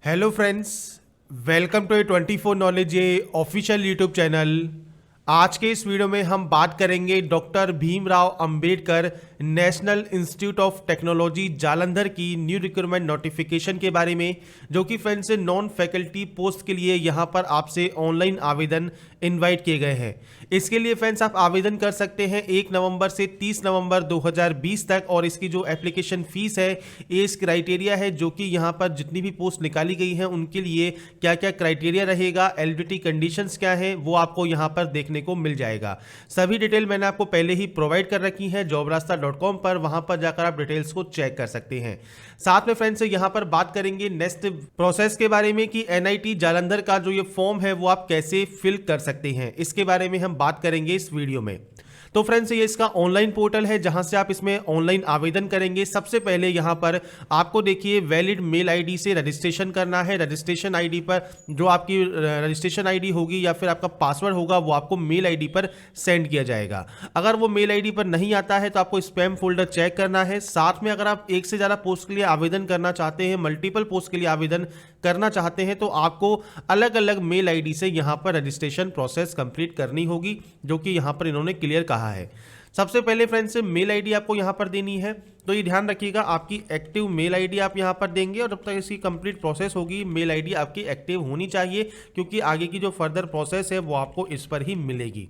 Hello friends, welcome to A 24 knowledge A official YouTube channel. आज के इस video में हम बात करेंगे doctor Bhimrao Ambedkar national institute of technology Jalandhar की न्यू रिक्रूटमेंट नोटिफिकेशन के बारे में, जो कि फ्रेंड्स नॉन फैकल्टी पोस्ट के लिए यहाँ पर आपसे ऑनलाइन आवेदन इनवाइट किए गए हैं। इसके लिए फ्रेंड्स आप आवेदन कर सकते हैं 1 नवंबर से 30 नवंबर 2020 तक। और इसकी जो एप्लीकेशन फीस है, एज क्राइटेरिया है, जो कि यहाँ पर जितनी भी पोस्ट निकाली गई हैं उनके लिए क्या क्या क्राइटेरिया रहेगा, एलिजिबिलिटी कंडीशंस क्या है, वो आपको यहाँ पर देखने को मिल जाएगा। सभी डिटेल मैंने आपको पहले ही प्रोवाइड कर रखी है jobrasta.com पर, वहां पर जाकर आप डिटेल्स को चेक कर सकते हैं। साथ में फ्रेंड्स यहाँ पर बात करेंगे नेक्स्ट प्रोसेस के बारे में कि एनआईटी जालंधर का जो ये फॉर्म है वो आप कैसे फिल कर सकते हैं, इसके बारे में हम बात करेंगे इस वीडियो में। तो फ्रेंड्स ये इसका ऑनलाइन पोर्टल है जहां से आप इसमें ऑनलाइन आवेदन करेंगे। सबसे पहले यहां पर आपको देखिए वैलिड मेल आईडी से रजिस्ट्रेशन करना है। रजिस्ट्रेशन आईडी पर जो आपकी रजिस्ट्रेशन आईडी होगी या फिर आपका पासवर्ड होगा वो आपको मेल आईडी पर सेंड किया जाएगा। अगर वो मेल आईडी पर नहीं आता है तो आपको स्पैम फोल्डर चेक करना है। साथ में अगर आप एक से ज़्यादा पोस्ट के लिए आवेदन करना चाहते हैं, मल्टीपल पोस्ट के लिए आवेदन करना चाहते हैं, तो आपको अलग अलग मेल आईडी से यहाँ पर रजिस्ट्रेशन प्रोसेस कंप्लीट करनी होगी, जो कि यहाँ पर इन्होंने क्लियर कहा है। सबसे पहले फ्रेंड्स मेल आईडी आपको यहाँ पर देनी है, तो ये ध्यान रखिएगा आपकी एक्टिव मेल आईडी आप यहाँ पर देंगे और जब तक इसकी कंप्लीट प्रोसेस होगी मेल आईडी आपकी एक्टिव होनी चाहिए, क्योंकि आगे की जो फर्दर प्रोसेस है वो आपको इस पर ही मिलेगी।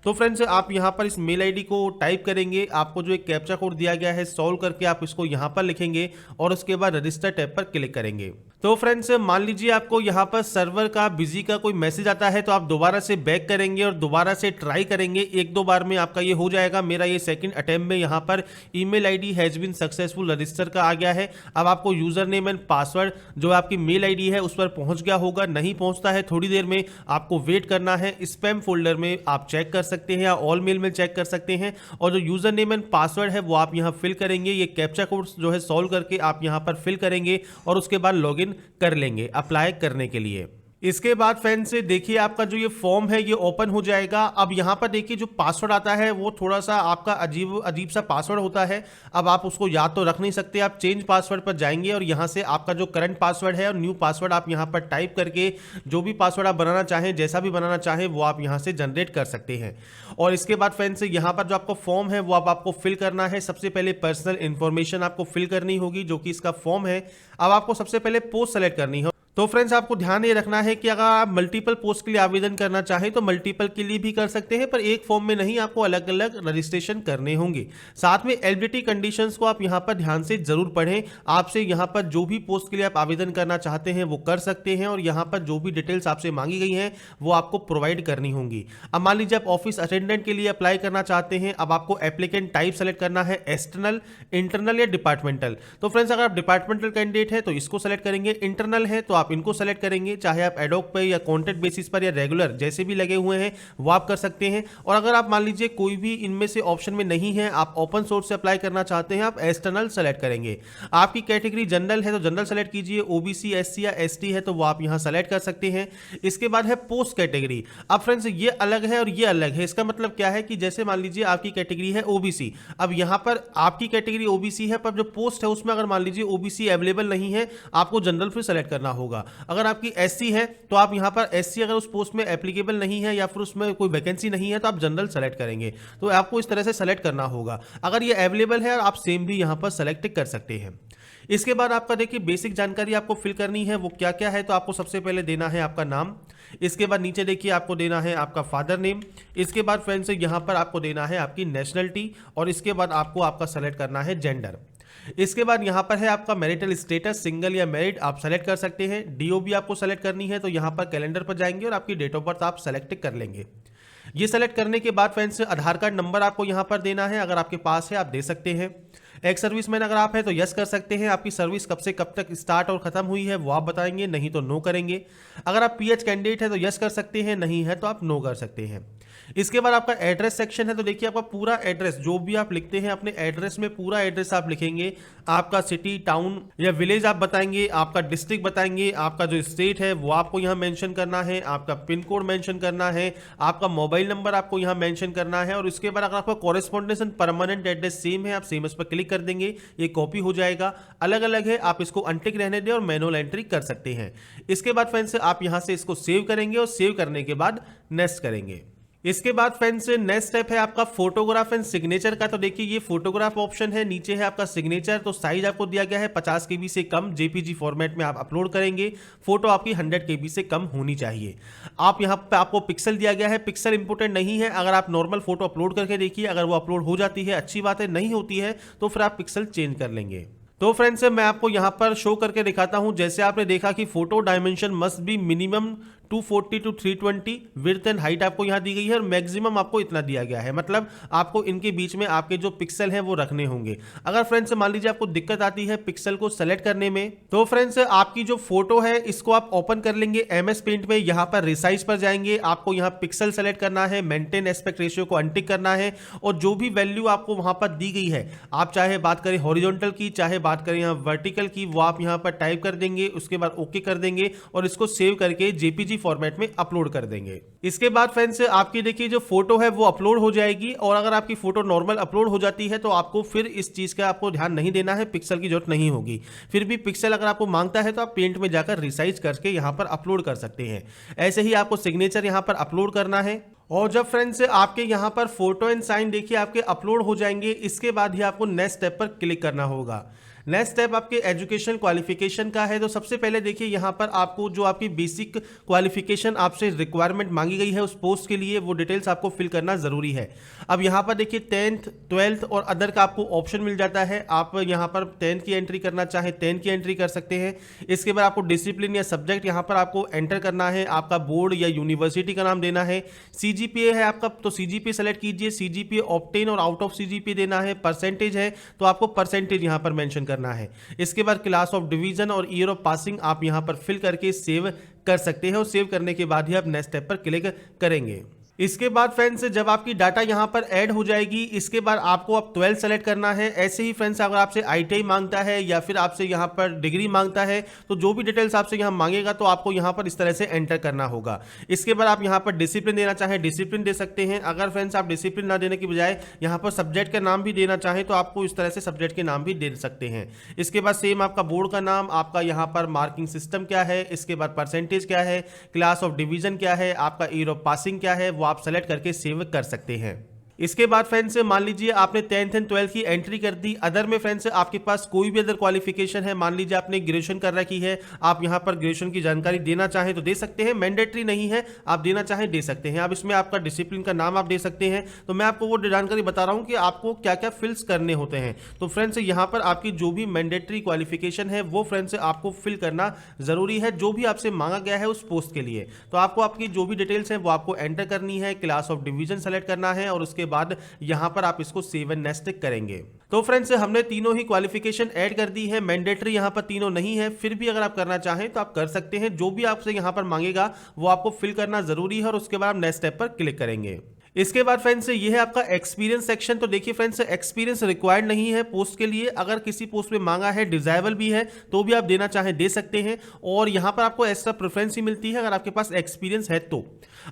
तो फ्रेंड्स आप यहाँ पर इस मेल आईडी को टाइप करेंगे, आपको जो एक कैप्चा कोड दिया गया है सॉल्व करके आप इसको यहाँ पर लिखेंगे और उसके बाद रजिस्टर टैब पर क्लिक करेंगे। तो फ्रेंड्स मान लीजिए आपको यहाँ पर सर्वर का बिजी का कोई मैसेज आता है, तो आप दोबारा से बैक करेंगे और दोबारा से ट्राई करेंगे। एक दो बार में आपका ये हो जाएगा। मेरा ये सेकंड अटेम्प्ट में यहाँ पर email ID has been successful register का आ गया है। अब आपको यूजर नेम एंड पासवर्ड जो आपकी मेल आईडी है उस पर पहुंच गया होगा। नहीं पहुंचता है थोड़ी देर में आपको वेट करना है। स्पैम फोल्डर में आप चेक कर सकते हैं या ऑल मेल में चेक कर सकते हैं, और जो यूजर नेम एंड पासवर्ड है वो आप यहाँ फिल करेंगे। ये कैप्चा कोड जो है सॉल्व करके आप यहाँ पर फिल करेंगे और उसके बाद लॉगिन कर लेंगे अप्लाई करने के लिए। इसके बाद फ्रेंड्स से देखिए आपका जो ये फॉर्म है ये ओपन हो जाएगा। अब यहाँ पर देखिए जो पासवर्ड आता है वो थोड़ा सा आपका अजीब सा पासवर्ड होता है। अब आप उसको याद तो रख नहीं सकते, आप चेंज पासवर्ड पर जाएंगे और यहाँ से आपका जो करंट पासवर्ड है और न्यू पासवर्ड आप यहाँ पर टाइप करके जो भी पासवर्ड आप बनाना चाहें, जैसा भी बनाना चाहें, वो आप यहाँ से जनरेट कर सकते हैं। और इसके बाद फ्रेंड्स यहाँ पर जो आपका फॉर्म है वो आपको फिल करना है। सबसे पहले पर्सनल इन्फॉर्मेशन आपको फिल करनी होगी, जो कि इसका फॉर्म है। अब आपको सबसे पहले पोस्ट सेलेक्ट करनी है। तो फ्रेंड्स आपको ध्यान ये रखना है कि अगर आप मल्टीपल पोस्ट के लिए आवेदन करना चाहें तो मल्टीपल के लिए भी कर सकते हैं, पर एक फॉर्म में नहीं, आपको अलग अलग रजिस्ट्रेशन करने होंगे। साथ में एलिजिबिलिटी कंडीशंस को आप यहाँ पर ध्यान से जरूर पढ़ें। आपसे यहाँ पर जो भी पोस्ट के लिए आप आवेदन करना चाहते हैं वो कर सकते हैं, और यहाँ पर जो भी डिटेल्स आपसे मांगी गई हैं वो आपको प्रोवाइड करनी होंगी। अब मान लीजिए आप ऑफिस अटेंडेंट के लिए अप्लाई करना चाहते हैं। अब आपको एप्लीकेंट टाइप सेलेक्ट करना है, एक्सटर्नल, इंटरनल या डिपार्टमेंटल। तो फ्रेंड्स अगर आप डिपार्टमेंटल कैंडिडेट है तो इसको सेलेक्ट करेंगे, इंटरनल है तो आप इनको सेलेक्ट करेंगे। चाहे आप एडॉक पे या कॉन्ट्रैक्ट बेसिस पर या रेगुलर जैसे भी लगे हुए हैं वो आप कर सकते हैं। और अगर आप मान लीजिए कोई भी इनमें से ऑप्शन में नहीं है, आप ओपन सोर्स से अप्लाई करना चाहते हैं, आप एक्सटर्नल सेलेक्ट करेंगे। आपकी कैटेगरी जनरल है तो जनरल सेलेक्ट कीजिए, ओबीसी, एससी या एसटी है तो वो आप यहां सेलेक्ट कर सकते हैं। इसके बाद है पोस्ट कैटेगरी। अब फ्रेंड्स ये अलग है और ये अलग है। इसका मतलब क्या है कि जैसे मान लीजिए आपकी कैटेगरी है ओबीसी, अब यहां पर आपकी कैटेगरी ओबीसी है, पर जो पोस्ट है उसमें अगर मान लीजिए ओबीसी अवेलेबल नहीं है, आपको जनरल फिर सेलेक्ट करना होगा। अगर आपकी एससी है तो आप यहां पर एससी अगर उस पोस्ट में एप्लीकेबल नहीं है या फिर उसमें कोई वैकेंसी नहीं है तो आप जनरल सेलेक्ट करेंगे। तो आपको इस तरह से सेलेक्ट करना होगा। अगर ये अवेलेबल है आप सेम भी यहां पर सेलेक्ट कर सकते हैं। इसके बाद आपका देखिए बेसिक जानकारी आपको फिल करनी है, वो क्या क्या है। तो आपको सबसे पहले देना है आपका नाम। इसके बाद नीचे देखिए आपको देना है आपका फादर नेम। इसके बाद फ्रेंड्स यहाँ पर आपको देना है आपकी नेशनलिटी, और इसके बाद आपको आपका सेलेक्ट करना है जेंडर। इसके बाद यहाँ पर है आपका मैरिटल स्टेटस, सिंगल या मैरिड आप सेलेक्ट कर सकते हैं। डीओबी आपको सेलेक्ट करनी है, तो यहाँ पर कैलेंडर पर जाएंगे और आपकी डेट ऑफ बर्थ आप सेलेक्ट कर लेंगे। ये सेलेक्ट करने के बाद फ्रेंड्स आधार कार्ड नंबर आपको यहाँ पर देना है, अगर आपके पास है आप दे सकते हैं। एक्स सर्विसमैन अगर आप है तो यस कर सकते हैं। आपकी सर्विस कब से कब तक स्टार्ट और खत्म हुई है वो आप बताएंगे, नहीं तो नो करेंगे। अगर आप पीएच कैंडिडेट है तो यस कर सकते हैं, नहीं है तो आप नो कर सकते हैं। इसके बाद आपका एड्रेस सेक्शन है, तो देखिए आपका पूरा एड्रेस जो भी आप लिखते हैं अपने एड्रेस में पूरा एड्रेस आप लिखेंगे, आपका सिटी टाउन या विलेज आप बताएंगे, आपका डिस्ट्रिक्ट बताएंगे, आपका जो स्टेट है वो आपको यहाँ मेंशन करना है, आपका पिन कोड मेंशन करना है, आपका मोबाइल नंबर आपको यहाँ मेंशन करना है। और उसके बाद अगर आपका कॉरेस्पॉन्डेंस परमानेंट एड्रेस सेम है, आप सेम उस पर क्लिक कर देंगे, ये कॉपी हो जाएगा। अलग अलग है, आप इसको अनटिक रहने दें और मैनुअल एंट्री कर सकते हैं। इसके बाद फ्रेंड्स आप यहाँ से इसको सेव करेंगे और सेव करने के बाद नेक्स्ट करेंगे। इसके बाद फ्रेंड्स नेक्स्ट स्टेप है आपका फोटोग्राफ एंड सिग्नेचर का। तो देखिए ये फोटोग्राफ ऑप्शन है, नीचे है आपका सिग्नेचर। तो साइज आपको दिया गया है 50 KB से कम जेपीजी फॉर्मेट में आप अपलोड करेंगे। फोटो आपकी 100 KB से कम होनी चाहिए। आप यहाँ पे आपको पिक्सल दिया गया है, पिक्सल इंपोर्टेंट नहीं है। अगर आप नॉर्मल फोटो अपलोड करके देखिए, अगर वो अपलोड हो जाती है अच्छी बात है, नहीं होती है तो फिर आप पिक्सल चेंज कर लेंगे। तो फ्रेंड्स मैं आपको यहाँ पर शो करके दिखाता हूँ। जैसे आपने देखा कि photo dimension must be minimum 240 to 320, width and height आपको यहाँ दी गई है और मैक्सिमम आपको इतना दिया गया है। मतलब आपको इनके बीच में आपके जो पिक्सल हैं वो रखने होंगे। अगर फ्रेंड्स मान लीजिए आपको दिक्कत आती है पिक्सल को सेलेक्ट करने में, तो फ्रेंड्स आपकी जो फोटो है इसको आप ओपन कर लेंगे MS पेंट में। यहाँ पर रिसाइज पर जाएंगे, आपको यहाँ पिक्सल सेलेक्ट करना है, मेंटेन एस्पेक्ट रेशियो को अनटिक करना है और जो भी वैल्यू आपको वहां पर दी गई है, आप चाहे बात करें हॉरिजॉन्टल की, चाहे बात करें यहाँ वर्टिकल की, वो आप यहाँ पर टाइप कर देंगे। उसके बाद ओके कर देंगे और इसको सेव करके जेपीजी फॉर्मेट में अपलोड कर देंगे। इसके बाद फ्रेंड्स आपकी देखिए जो फोटो है वो अपलोड हो जाएगी। और अगर आपकी फोटो नॉर्मल अपलोड हो जाती है तो आपको फिर इस चीज का आपको ध्यान नहीं देना है, पिक्सल की जरूरत नहीं होगी। फिर भी पिक्सल अगर आपको मांगता है तो आप पेंट में जाकर रिसाइज करके यहां पर अपलोड कर सकते हैं। ऐसे ही आपको सिग्नेचर यहां पर अपलोड करना है। और जब फ्रेंड्स आपके यहां पर फोटो एंड साइन देखिए आपके अपलोड हो जाएंगे, इसके बाद ही आपको नेक्स्ट स्टेप पर क्लिक करना होगा। नेक्स्ट स्टेप आपके एजुकेशन क्वालिफिकेशन का है। तो सबसे पहले देखिए यहाँ पर आपको जो आपकी बेसिक क्वालिफिकेशन आपसे रिक्वायरमेंट मांगी गई है उस पोस्ट के लिए, वो डिटेल्स आपको फिल करना जरूरी है। अब यहाँ पर देखिए 10th 12th और अदर का आपको ऑप्शन मिल जाता है। आप यहाँ पर 10th की एंट्री करना चाहे 10th की एंट्री कर सकते हैं। इसके बाद आपको डिसिप्लिन या सब्जेक्ट यहाँ पर आपको एंटर करना है, आपका बोर्ड या यूनिवर्सिटी का नाम देना है। CGPA है आपका तो CGPA सेलेक्ट कीजिए, CGPA ऑब्टेन और आउट ऑफ CGPA देना है। परसेंटेज है तो आपको परसेंटेज यहाँ पर मेंशन करना है। इसके बाद क्लास ऑफ डिवीजन और ईयर ऑफ पासिंग आप यहां पर फिल करके सेव कर सकते हैं और सेव करने के बाद ही आप नेक्स्ट स्टेप पर क्लिक करेंगे। इसके बाद फ्रेंड्स जब आपकी डाटा यहां पर ऐड हो जाएगी, इसके बाद आपको अब 12 सेलेक्ट करना है। ऐसे ही फ्रेंड्स अगर आपसे ITI मांगता है या फिर आपसे यहां पर डिग्री मांगता है तो जो भी डिटेल्स आपसे यहां मांगेगा तो आपको यहां पर इस तरह से एंटर करना होगा। इसके बाद आप यहां पर डिसिप्लिन देना चाहे डिसिप्लिन दे सकते हैं। अगर फ्रेंड्स आप डिसिप्लिन ना देने की बजाय यहां पर सब्जेक्ट का नाम भी देना चाहें तो आपको इस तरह से सब्जेक्ट के नाम भी दे सकते हैं। इसके बाद सेम आपका बोर्ड का नाम, आपका यहां पर मार्किंग सिस्टम क्या है, इसके बाद परसेंटेज क्या है, क्लास ऑफ डिवीजन क्या है, आपका ईयर ऑफ पासिंग क्या है, वो आप सेलेक्ट करके सेव कर सकते हैं। इसके बाद फ्रेंड्स मान लीजिए आपने 10th एंड 12th की एंट्री कर दी। अदर में फ्रेंड्स आपके पास कोई भी अदर क्वालिफिकेशन है, मान लीजिए आपने ग्रेजुएशन कर रखी है, आप यहां पर ग्रेजुएशन की जानकारी देना चाहें तो दे सकते हैं, मैंडेटरी नहीं है, आप देना चाहें दे सकते हैं। अब इसमें आपका डिसिप्लिन का नाम आप दे सकते हैं। तो मैं आपको वो जानकारी बता रहा हूं कि आपको क्या क्या फिल्स करने होते हैं। तो फ्रेंड्स यहां पर आपकी जो भी मैंडेटरी क्वालिफिकेशन है वो फ्रेंड्स आपको फिल करना जरूरी है, जो भी आपसे मांगा गया है उस पोस्ट के लिए। तो आपको आपकी जो भी डिटेल्स है वो आपको एंटर करनी है, क्लास ऑफ डिवीजन सेलेक्ट करना है और उसके बाद यहां पर आप इसको सेव एंड नेक्स्ट करेंगे। तो फ्रेंड्स हमने तीनों ही क्वालिफिकेशन ऐड कर दी है। मैंडेटरी यहां पर तीनों नहीं है, फिर भी अगर आप करना चाहें तो आप कर सकते हैं। जो भी आपसे यहां पर मांगेगा वो आपको फिल करना जरूरी है और उसके बाद आप नेक्स्ट स्टेप पर क्लिक करेंगे। इसके बाद फ्रेंड्स ये है आपका एक्सपीरियंस सेक्शन। तो देखिए फ्रेंड्स एक्सपीरियंस रिक्वायर्ड नहीं है पोस्ट के लिए। अगर किसी पोस्ट में मांगा है, डिजायबल भी है तो भी आप देना चाहें दे सकते हैं और यहां पर आपको एक्स्ट्रा प्रेफरेंस ही मिलती है अगर आपके पास एक्सपीरियंस है तो।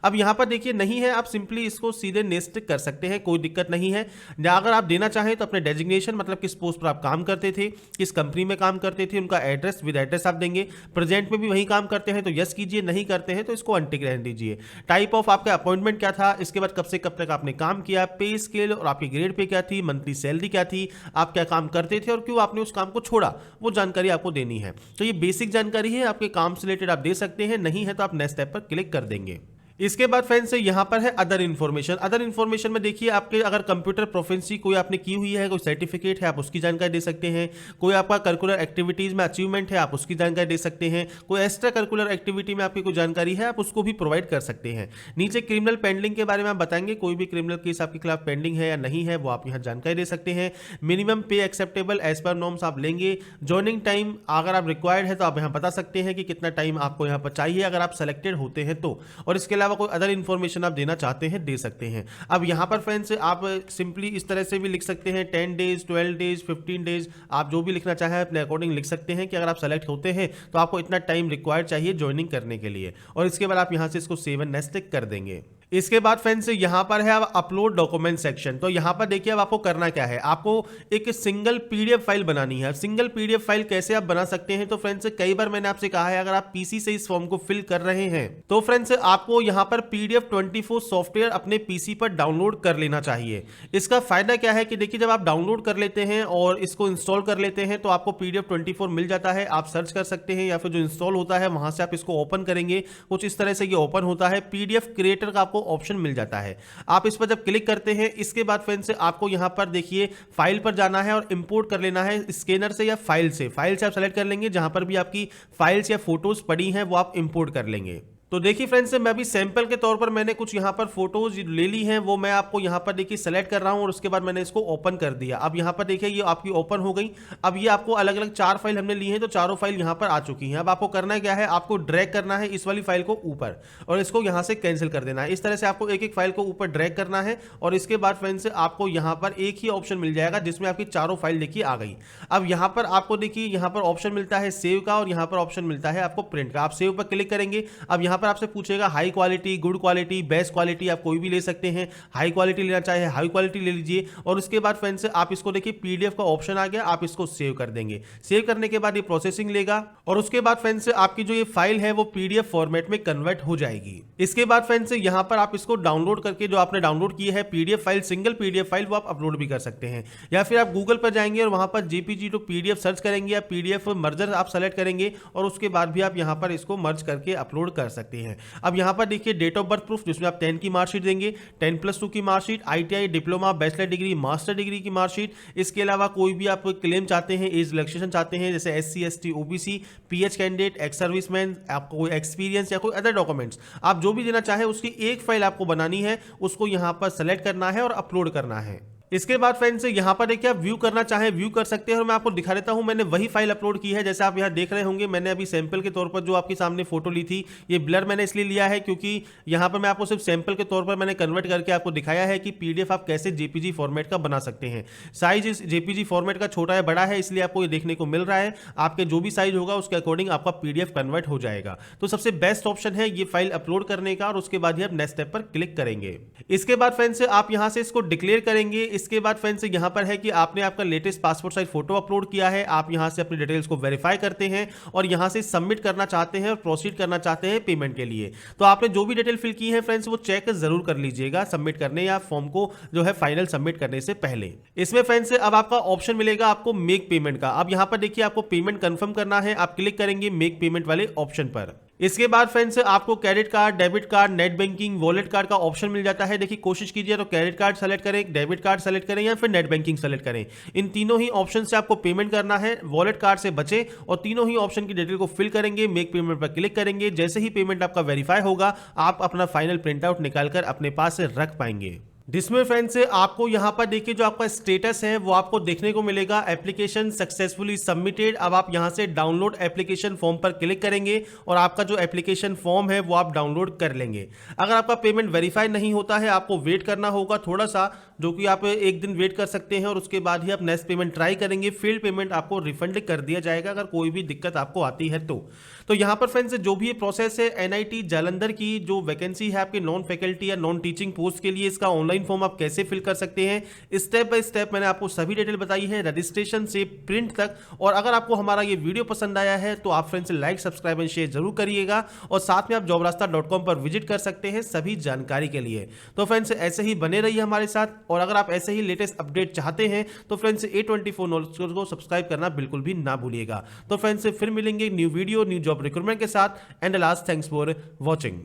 अब यहां पर देखिए नहीं है, आप सिंपली इसको सीधे नेक्स्ट कर सकते हैं, कोई दिक्कत नहीं है। अगर आप देना चाहें तो अपने डेजिग्नेशन, मतलब किस पोस्ट पर आप काम करते थे, किस कंपनी में काम करते थे, उनका एड्रेस विद एड्रेस आप देंगे। प्रेजेंट में भी वही काम करते हैं तो यस कीजिए, नहीं करते हैं तो इसको अनटिक रहने दीजिए। टाइप ऑफ आपका अपॉइंटमेंट क्या था, इसके बाद कब से कब तक आपने काम किया, पे स्केल और आपकी ग्रेड पे क्या थी, मंथली सैलरी क्या थी, आप क्या काम करते थे और क्यों आपने उस काम को छोड़ा, वो जानकारी आपको देनी है। तो ये बेसिक जानकारी है, आपके काम से रिलेटेड आप दे सकते हैं, नहीं है तो आप नेक्स्ट स्टेप पर क्लिक कर देंगे। इसके बाद फ्रेंड्स यहां पर है अदर इन्फॉर्मेशन। अदर इन्फॉर्मेशन में देखिए आपके अगर कंप्यूटर प्रोफिशिएंसी कोई आपने की हुई है, कोई सर्टिफिकेट है, आप उसकी जानकारी दे सकते हैं। कोई आपका करिकुलर एक्टिविटीज में अचीवमेंट है, आप उसकी जानकारी दे सकते हैं। कोई एक्स्ट्रा करिकुलर एक्टिविटी में आपकी कोई जानकारी है, आप उसको भी प्रोवाइड कर सकते हैं। नीचे क्रिमिनल पेंडिंग के बारे में आप बताएंगे, कोई भी क्रिमिनल केस आपके खिलाफ पेंडिंग है या नहीं है वो आप यहाँ जानकारी दे सकते हैं। मिनिमम पे एक्सेप्टेबल एज पर नॉर्म्स आप लेंगे। ज्वाइनिंग टाइम अगर आप रिक्वायर्ड है तो आप यहाँ बता सकते हैं कि कितना टाइम आपको यहाँ पर चाहिए अगर आप सेलेक्टेड होते हैं तो। और इसके अलावा अलावा कोई अदर इन्फॉर्मेशन आप देना चाहते हैं दे सकते हैं। अब यहाँ पर फ्रेंड्स आप सिंपली इस तरह से भी लिख सकते हैं 10 डेज, 12 डेज, 15 डेज, आप जो भी लिखना चाहें अपने अकॉर्डिंग लिख सकते हैं कि अगर आप सेलेक्ट होते हैं तो आपको इतना टाइम रिक्वायर्ड चाहिए ज्वाइनिंग करने के लिए, और इसके बाद आप यहाँ से इसको सेव एंड नेक्स्ट टिक कर देंगे। इसके बाद फ्रेंड्स यहाँ पर है अब अपलोड डॉक्यूमेंट सेक्शन। तो यहाँ पर देखिए अब आपको करना क्या है, आपको एक सिंगल पीडीएफ फाइल बनानी है। सिंगल पीडीएफ फाइल कैसे आप बना सकते हैं, तो फ्रेंड्स कई बार मैंने आपसे कहा है अगर आप पीसी से इस फॉर्म को फिल कर रहे हैं तो फ्रेंड्स आपको यहाँ पर PDF 24 सॉफ्टवेयर अपने पीसी पर डाउनलोड कर लेना चाहिए। इसका फायदा क्या है कि देखिए जब आप डाउनलोड कर लेते हैं और इसको इंस्टॉल कर लेते हैं तो आपको PDF 24 मिल जाता है, आप सर्च कर सकते हैं या फिर जो इंस्टॉल होता है वहां से आप इसको ओपन करेंगे, कुछ इस तरह से ये ओपन होता है। PDF क्रिएटर का आपको ऑप्शन मिल जाता है, आप इस पर जब क्लिक करते हैं इसके बाद फ्रेंड्स आपको यहां पर देखिए फाइल पर जाना है और इंपोर्ट कर लेना है स्कैनर से या फाइल से आप सेलेक्ट कर लेंगे, जहां पर भी आपकी फाइल्स या फोटोज पड़ी हैं वो आप इंपोर्ट कर लेंगे। तो देखिए फ्रेंड्स मैं अभी सैंपल के तौर पर मैंने कुछ यहाँ पर फोटोज ले ली हैं, वो मैं आपको यहाँ पर देखिए सेलेक्ट कर रहा हूँ और उसके बाद मैंने इसको ओपन कर दिया। अब यहाँ पर देखिए ये आपकी ओपन हो गई। अब ये आपको अलग अलग 4 फाइल हमने ली हैं तो चारों फाइल यहाँ पर आ चुकी हैं। अब आपको करना क्या है, आपको ड्रैग करना है इस वाली फाइल को ऊपर और इसको यहाँ से कैंसिल कर देना है। इस तरह से आपको एक एक फाइल को ऊपर ड्रैग करना है और इसके बाद फ्रेंड्स आपको यहाँ पर एक ही ऑप्शन मिल जाएगा जिसमें आपकी चारों फाइल देखिए आ गई। अब यहाँ पर आपको देखिए यहाँ पर ऑप्शन मिलता है सेव का और यहाँ पर ऑप्शन मिलता है आपको प्रिंट का। आप सेव पर क्लिक करेंगे। अब यहाँ पर आपसे पूछेगा high quality, good quality, best quality, आप कोई भी ले सकते हैं। हाई क्वालिटी लेना चाहे हाई क्वालिटी ले लीजिए और उसके बाद फ्रेंड्स आप इसको देखिए पीडीएफ का ऑप्शन आ गया, आप इसको सेव कर देंगे। सेव करने के बाद ये प्रोसेसिंग लेगा और उसके बाद फ्रेंड्स आपकी जो ये फाइल है वो पीडीएफ फॉर्मेट में कन्वर्ट हो जाएगी। इसके बाद फ्रेंड्स यहां पर आप इसको डाउनलोड करके जो आपने डाउनलोड की है PDF file, single PDF file, वो आप अपलोड भी कर सकते हैं। या फिर आप गूगल पर जाएंगे और वहां पर जेपीजी टू पीडीएफ सर्च करेंगे या पीडीएफ मर्जर आप सेलेक्ट करेंगे और उसके बाद भी आप यहां पर इसको मर्ज करके अपलोड कर सकते हैं। अब यहां पर देखिए डेट ऑफ बर्थ प्रूफ जिसमें आप 10 की मार्कशीट देंगे, 10+2 की marksheet, ITI diploma, bachelor degree, master degree की मार्कशीट। इसके अलावा कोई भी आप क्लेम चाहते हैं, एज रिलैक्सेशन चाहते हैं जैसे SC ST OBC, PH candidate, ex serviceman, आपको कोई एक्सपीरियंस या कोई अदर डॉक्यूमेंट्स आप जो भी देना चाहे उसकी एक फाइल आपको बनानी है, उसको यहां पर सेलेक्ट करना है और अपलोड करना है। इसके बाद फ्रेंड्स यहां पर देखिए आप व्यू करना चाहे व्यू कर सकते हैं और मैं आपको दिखा देता हूं मैंने वही फाइल अपलोड की है। जैसे आप यहां देख रहे होंगे मैंने अभी सैंपल के तौर पर जो आपके सामने फोटो ली थी, ये ब्लर मैंने इसलिए लिया है क्योंकि यहां पर मैं आपको सिर्फ सैंपल के तौर पर मैंने कन्वर्ट करके आपको दिखाया है कि पीडीएफ आप कैसे जेपीजी फॉर्मेट का बना सकते हैं। साइज इस जेपीजी फॉर्मेट का छोटा है बड़ा है इसलिए आपको ये देखने को मिल रहा है। आपके जो भी साइज होगा उसके अकॉर्डिंग आपका पीडीएफ कन्वर्ट हो जाएगा। तो सबसे बेस्ट ऑप्शन है ये फाइल अपलोड करने का और उसके बाद ही आप नेक्स्ट स्टेप पर क्लिक करेंगे। इसके बाद फ्रेंड्स आप यहां से इसको डिक्लेयर करेंगे। इसके बाद फ्रेंड्स यहां पर है कि आपने आपका latest passport size photo upload किया है, आप यहां से अपनी डिटेल्स को वेरीफाई करते हैं और यहां से सबमिट करना चाहते हैं और प्रोसीड करना चाहते हैं पेमेंट के लिए। तो आपने जो भी डिटेल फिल की है फ्रेंड्स वो चेक जरूर कर लीजिएगा सबमिट करने या फॉर्म को जो है फाइनल सबमिट करने से पहले। इसमें फ्रेंड्स अब आपका ऑप्शन मिलेगा आपको मेक पेमेंट का। अब यहां पर देखिए आपको पेमेंट कंफर्म करना है, आप क्लिक करेंगे मेक पेमेंट वाले ऑप्शन पर। इसके बाद फ्रेंड्स आपको credit card, debit card, net banking, wallet card का ऑप्शन मिल जाता है। देखिए कोशिश कीजिए तो क्रेडिट कार्ड सेलेक्ट करें, डेबिट कार्ड सेलेक्ट करें या फिर नेट बैंकिंग सेलेक्ट करें। इन तीनों ही ऑप्शन से आपको पेमेंट करना है, वॉलेट कार्ड से बचे और तीनों ही ऑप्शन की डिटेल को फिल करेंगे, मेक पेमेंट पर क्लिक करेंगे। जैसे ही पेमेंट आपका वेरीफाई होगा आप अपना फाइनल प्रिंट आउट निकालकर अपने पास से रख पाएंगे। जिसमें फ्रेंड्स आपको यहां पर देखिए जो आपका स्टेटस है वो आपको देखने को मिलेगा एप्लीकेशन सक्सेसफुली सबमिटेड। अब आप यहां से डाउनलोड एप्लीकेशन फॉर्म पर क्लिक करेंगे और आपका जो एप्लीकेशन फॉर्म है वो आप डाउनलोड कर लेंगे। अगर आपका पेमेंट वेरीफाई नहीं होता है आपको वेट करना होगा थोड़ा सा, जो कि आप एक दिन वेट कर सकते हैं और उसके बाद ही आप नेक्स्ट पेमेंट ट्राई करेंगे। फेल्ड पेमेंट आपको रिफंड कर दिया जाएगा अगर कोई भी दिक्कत आपको आती है तो यहाँ पर फ्रेंड्स जो भी प्रोसेस है NIT जालंधर की जो वैकेंसी है आपके नॉन फैकल्टी या नॉन टीचिंग पोस्ट के लिए, इसका ऑनलाइन फॉर्म आप कैसे फिल कर सकते हैं स्टेप बाय स्टेप मैंने आपको सभी डिटेल बताई है, रजिस्ट्रेशन से प्रिंट तक। और अगर आपको हमारा ये वीडियो पसंद आया है तो आप friends like, subscribe and share जरूर करिएगा और साथ में आप jobrasta.com पर विजिट कर सकते हैं सभी जानकारी के लिए। तो फ्रेंड्स ऐसे ही बने रहिए हमारे साथ और अगर आप ऐसे ही लेटेस्ट अपडेट चाहते हैं तो फ्रेंड्स A24 नॉलेज को सब्सक्राइब करना बिल्कुल भी ना भूलिएगा। तो फ्रेंड्स फिर मिलेंगे new video new job recruitment के साथ and last thanks for watching.